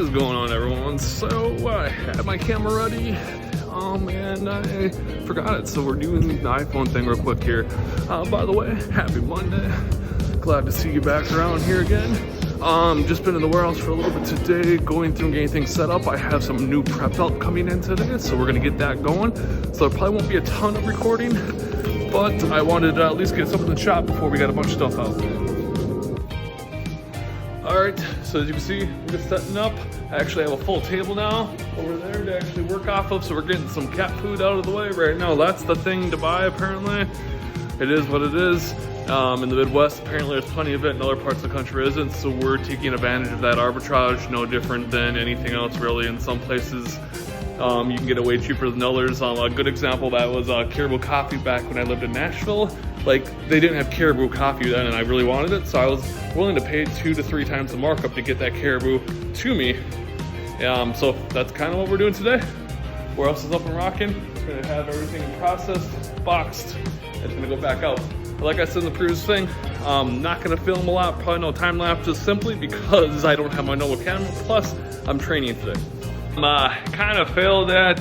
is going on, everyone? So I had my camera ready, and I forgot it, so we're doing the iPhone thing real quick here. By the way, happy Monday. Glad to see you back around here again. Just been in the warehouse for a little bit today, going through and getting things set up. I have some new prep help coming in today, so we're gonna get that going. So there probably won't be a ton of recording, but I wanted to at least get something in the shop before we got a bunch of stuff out. Alright, so as you can see, we're just setting up. I actually have a full table now over there to actually work off of, so we're getting some cat food out of the way right now. That's the thing to buy, apparently. It is what it is. In the Midwest, apparently there's plenty of it, in other parts of the country isn't, so we're taking advantage of that arbitrage, no different than anything else really. In some places, you can get it way cheaper than others. A good example of that was Caribou Coffee back when I lived in Nashville. Like, they didn't have Caribou Coffee then, and I really wanted it, so I was willing to pay 2 to 3 times the markup to get that Caribou to me. So that's kind of what we're doing today. Warehouse is up and rocking. We're gonna have everything processed, boxed, and it's gonna go back out. But like I said in the previous thing, I'm not gonna film a lot, probably no time lapses, simply because I don't have my normal camera, plus I'm training today. Kind of failed at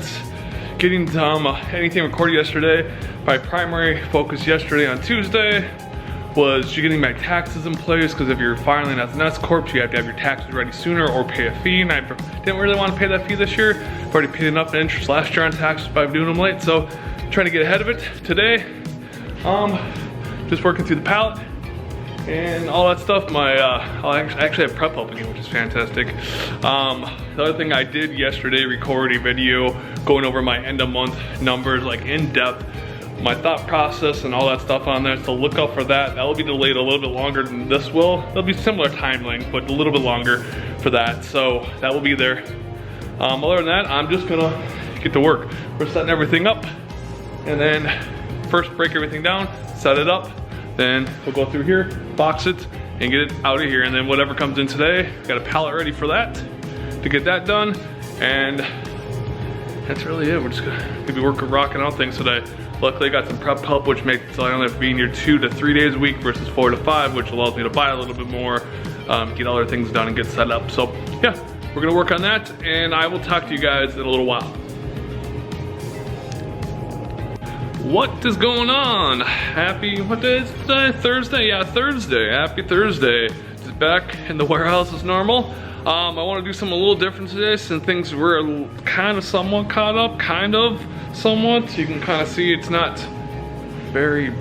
getting anything recorded yesterday. My primary focus yesterday on Tuesday was getting my taxes in place, because if you're filing as an S Corp, you have to have your taxes ready sooner or pay a fee, and I didn't really want to pay that fee this year. I've already paid enough in interest last year on taxes by doing them late, so trying to get ahead of it today. Just working through the pallet and all that stuff. I actually have prep help again, which is fantastic. The other thing I did yesterday, record a video going over my end of month numbers, like in depth, my thought process and all that stuff on there, so look out for that. That will be delayed a little bit longer than this will. There'll be similar time length, but a little bit longer for that, so that will be there. Other than that, I'm just gonna get to work. We're setting everything up, and then first break everything down, set it up, then we'll go through here, box it, and get it out of here, and then whatever comes in today, got a pallet ready for that, to get that done, and that's really it. We're just gonna be rocking out things today. Luckily, I got some prep help, which makes it so I only have to be in here 2 to 3 days a week versus 4 to 5, which allows me to buy a little bit more, get other things done and get set up. So yeah, we're gonna work on that, and I will talk to you guys in a little while. What is going on? What day is it today? Thursday? Yeah, Thursday. Happy Thursday. Just back in the warehouse as normal. I want to do something a little different today, since things were kind of somewhat caught up, somewhat. You can kind of see it's not very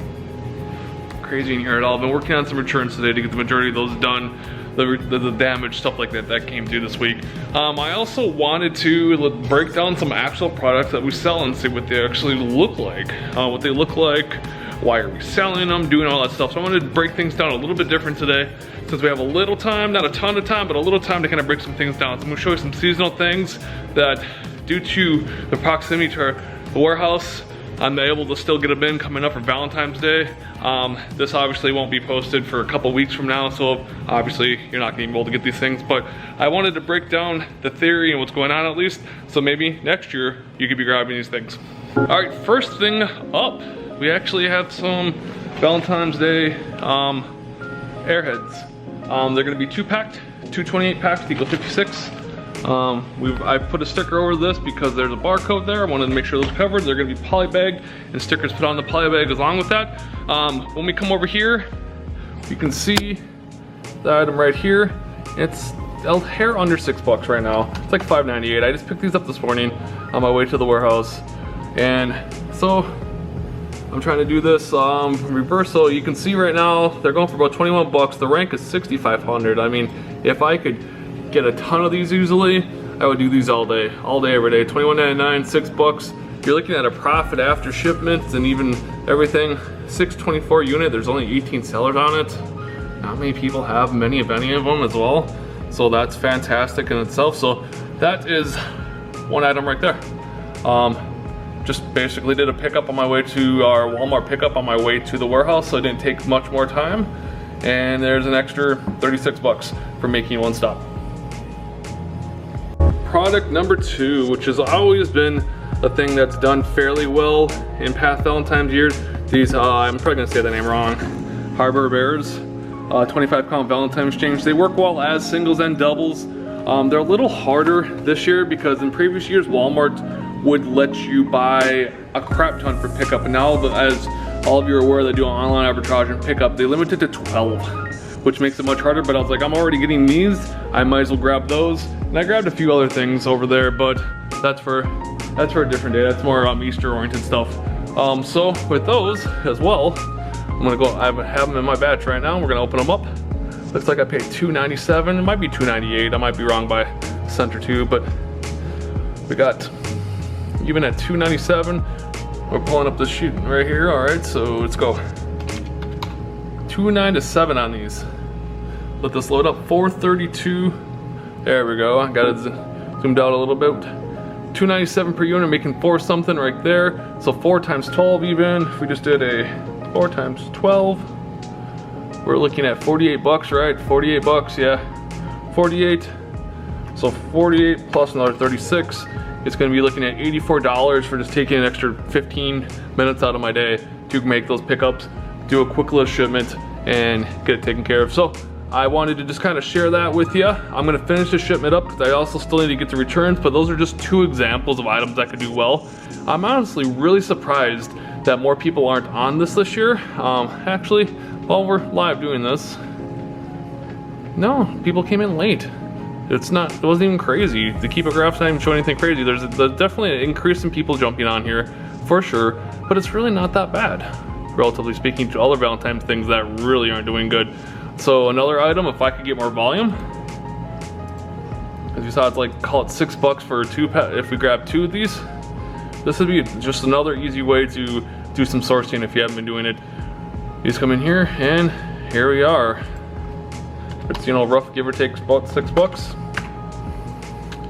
crazy in here at all. I've been working on some returns today to get the majority of those done. The damage, stuff like that came through this week. I also wanted to break down some actual products that we sell and see what they actually look like. Why are we selling them, doing all that stuff. So I wanted to break things down a little bit different today, since we have a little time, not a ton of time, but a little time to kind of break some things down. So I'm gonna show you some seasonal things that, due to the proximity to the warehouse, I'm able to still get them in coming up for Valentine's Day. This obviously won't be posted for a couple weeks from now, so obviously you're not gonna be able to get these things, but I wanted to break down the theory and what's going on at least, so maybe next year you could be grabbing these things. All right, first thing up, we actually have some Valentine's Day Airheads. They're gonna be 2-packed, 228 packs equal 56. I put a sticker over this because there's a barcode there. I wanted to make sure those covered. They're gonna be polybagged and stickers put on the polybags along with that. When we come over here, you can see the item right here. It's a hair under $6 right now. It's like $5.98. I just picked these up this morning on my way to the warehouse. And so I'm trying to do this reverse, so you can see right now they're going for about 21 bucks. The rank is 6,500. I mean, if I could get a ton of these easily, I would do these all day every day. $21.99, $6. You're looking at a profit after shipments and even everything. $6.24 unit. There's only 18 sellers on it. Not many people have many of any of them as well, so that's fantastic in itself. So that is one item right there. Just basically did a pickup on my way to our Walmart pickup on my way to the warehouse, so it didn't take much more time. And there's an extra 36 bucks for making one stop. Product number 2, which has always been a thing that's done fairly well in past Valentine's years. These, I'm probably gonna say the name wrong, Harbor Bears, 25 count Valentine exchange. They work well as singles and doubles. They're a little harder this year because in previous years, Walmart would let you buy a crap ton for pickup. And now, as all of you are aware, they do online arbitrage and pickup. They limit it to 12, which makes it much harder. But I was like, I'm already getting these. I might as well grab those. And I grabbed a few other things over there, but that's for a different day. That's more Easter oriented stuff. So with those as well, I'm gonna go, I have them in my batch right now. We're gonna open them up. Looks like I paid $2.97. It might be $2.98. I might be wrong by a cent or two, but we got, even at $2.97, we're pulling up this sheet right here. All right, so let's go. $2.97 on these. Let this load up. $4.32. There we go. I got it zoomed out a little bit. $2.97 per unit, making 4 something right there. So 4 times 12 even. If we just did a 4 times 12, we're looking at 48 bucks, right? 48 bucks, yeah. 48. So 48 plus another 36. It's gonna be looking at $84 for just taking an extra 15 minutes out of my day to make those pickups, do a quick little shipment, and get it taken care of. So I wanted to just kind of share that with you. I'm gonna finish the shipment up because I also still need to get the returns, but those are just 2 examples of items that could do well. I'm honestly really surprised that more people aren't on this year. Actually, while we're live doing this, no, people came in late. It wasn't even crazy. The Keep It Graph's not even showing anything crazy. There's definitely an increase in people jumping on here, for sure, but it's really not that bad, relatively speaking, to other Valentine's things that really aren't doing good. So another item, if I could get more volume, as you saw, it's like, call it $6 for 2 if we grab 2 of these. This would be just another easy way to do some sourcing if you haven't been doing it. You just come in here, and here we are. It's, you know, rough, give or take about $6.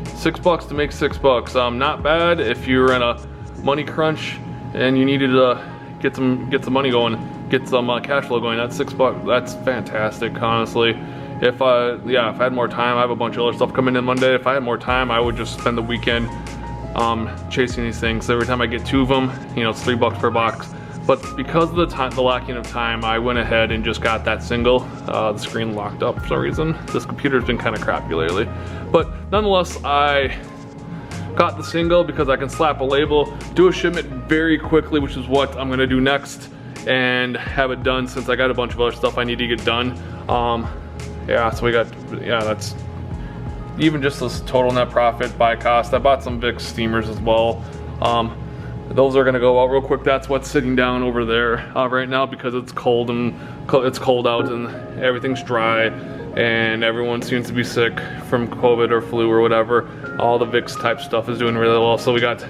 $6 to make $6. Not bad if you're in a money crunch and you needed to get some money going, get some cash flow going. That's $6. That's fantastic, honestly. If I had more time, I have a bunch of other stuff coming in Monday. If I had more time, I would just spend the weekend chasing these things. Every time I get 2 of them, you know, it's $3 per box. But because of the lacking of time, I went ahead and just got that single. The screen locked up for some reason. This computer's been kind of crappy lately. But nonetheless, I got the single because I can slap a label, do a shipment very quickly, which is what I'm gonna do next, and have it done since I got a bunch of other stuff I need to get done. Yeah, so we got, yeah, that's even just this total net profit by cost. I bought some Vicks steamers as well. Those are gonna go out real quick. That's what's sitting down over there right now because it's cold out and everything's dry and everyone seems to be sick from COVID or flu or whatever. All the Vicks type stuff is doing really well. So we got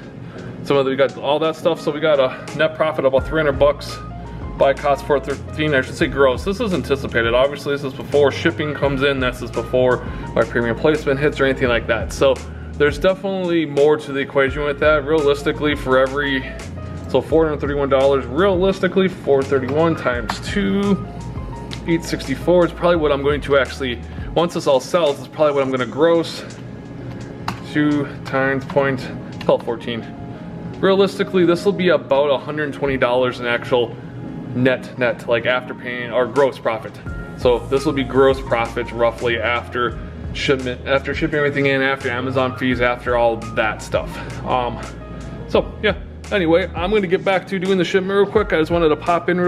all that stuff. So we got a net profit of about $300 by cost $413. I should say gross. This is anticipated. Obviously, this is before shipping comes in. This is before my premium placement hits or anything like that. So there's definitely more to the equation with that. Realistically, for every, so $431, realistically, 431 times 2, 864 is probably what I'm going to actually, once this all sells, it's probably what I'm gonna gross. 2 times point, call it 14. Realistically, this will be about $120 in actual net, like after paying, or gross profit. So this will be gross profit roughly after shipment, after shipping everything in, after Amazon fees, after all that stuff. So yeah, anyway, I'm gonna get back to doing the shipment real quick. I just wanted to pop in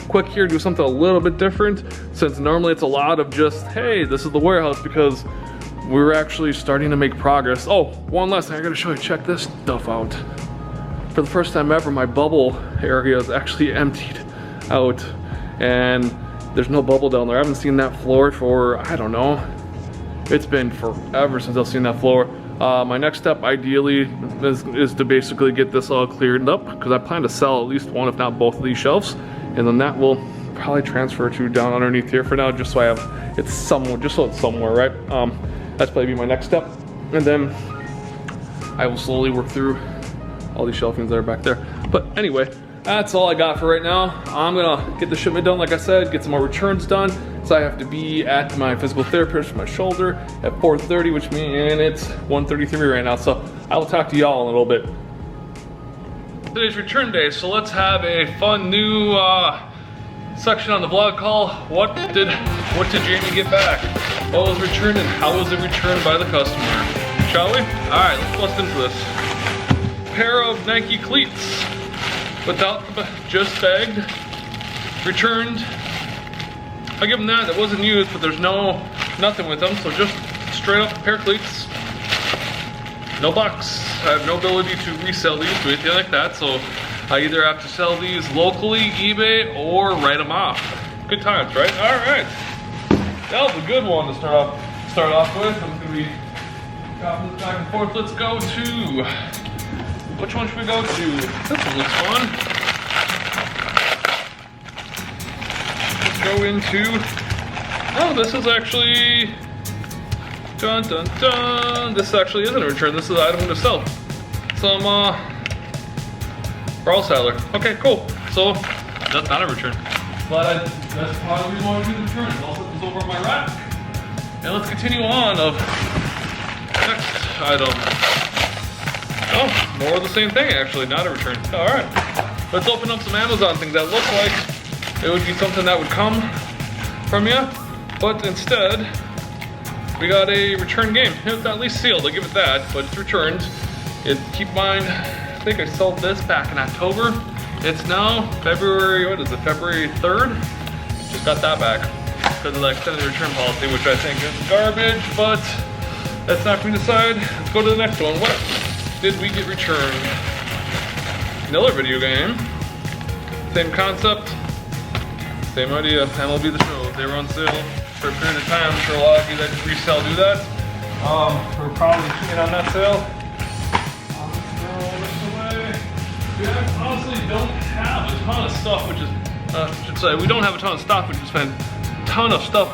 quick here, do something a little bit different, since normally it's a lot of just, hey, this is the warehouse, because we're actually starting to make progress. Oh, one last thing I gotta show you, check this stuff out. For the first time ever, my bubble area is actually emptied out, and there's no bubble down there. I haven't seen that floor for, I don't know, it's been forever since I've seen that floor. My next step ideally is to basically get this all cleared up, because I plan to sell at least one, if not both of these shelves, and then that will probably transfer to down underneath here for now, just so I have it's somewhere, just so it's somewhere, right? That's probably be my next step, and then I will slowly work through all these shelvings that are back there. But anyway, that's all I got for right now. I'm gonna get the shipment done, like I said, get some more returns done. So I have to be at my physical therapist for my shoulder at 4:30, which means it's 1:33 right now. So I will talk to y'all in a little bit. Today's return day, so let's have a fun new section on the vlog call. What did Jamie get back? What was returned and how was it returned by the customer? Shall we? Alright, let's bust into this. Pair of Nike cleats. Without, just bagged. Returned. I'll give them that. It wasn't used, but there's nothing with them. So just straight up a pair of cleats. No box. I have no ability to resell these or anything like that. So I either have to sell these locally, eBay, or write them off. Good times, right? Alright. That was a good one to start off with. I'm gonna be chopping this back and forth. Let's go to, which one should we go to? This one looks fun. Let's go into, oh, this is actually, dun dun dun. This actually isn't a return. This is an item to sell. Some Brawl Saddler. Okay, cool. So that's not a return. But that's probably the reason why we do the return. I'll set this over on my rack. And let's continue on of next item. Oh, more of the same thing actually, not a return. Alright. Let's open up some Amazon things that look like it would be something that would come from you. But instead, we got a return game. It's at least sealed, I'll give it that, but it's returned. Keep in mind, I think I sold this back in October. It's now February, what is it, February 3rd? Just got that back because of the extended return policy, which I think is garbage, but that's not for me to decide. Let's go to the next one. What did we get returned? Another video game. Same concept, same idea. MLB The Show. They were on sale for a period of time. I'm sure a lot of you that resell do that. We're probably shooting on that sale. We honestly don't have a ton of stuff, which is, we don't have a ton of stuff, which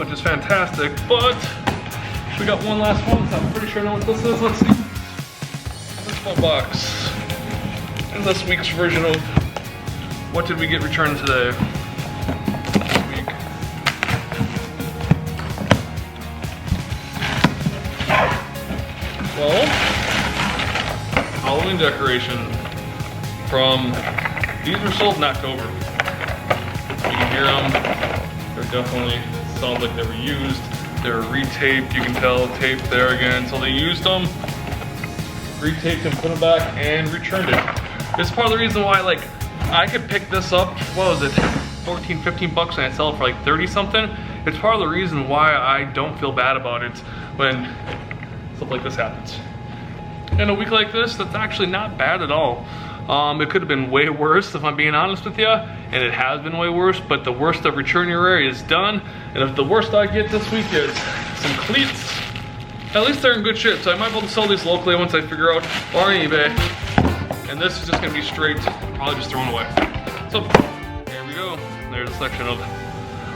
is fantastic, but we got one last one, so I'm pretty sure I know what this is. Let's see. This one box. And this week's version of what did we get returned today? This week. Well, Halloween decoration. These were sold in October. You can hear them. They're definitely, sounds like they were used. They were retaped, you can tell, taped there again. So they used them, retaped and put them back and returned it. This is part of the reason why, like, I could pick this up, what was it, 14, 15 bucks and I sell it for like 30 something. It's part of the reason why I don't feel bad about it when stuff like this happens. In a week like this, that's actually not bad at all. It could have been way worse if I'm being honest with you, and it has been way worse, but the worst of return your area is done. And if the worst I get this week is some cleats, at least they're in good shape, so I might be able to sell these locally once I figure out, or on eBay. And this is just gonna be straight, probably just thrown away. So, here we go. There's a section of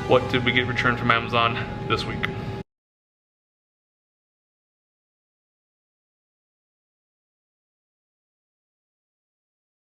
what did we get returned from Amazon this week.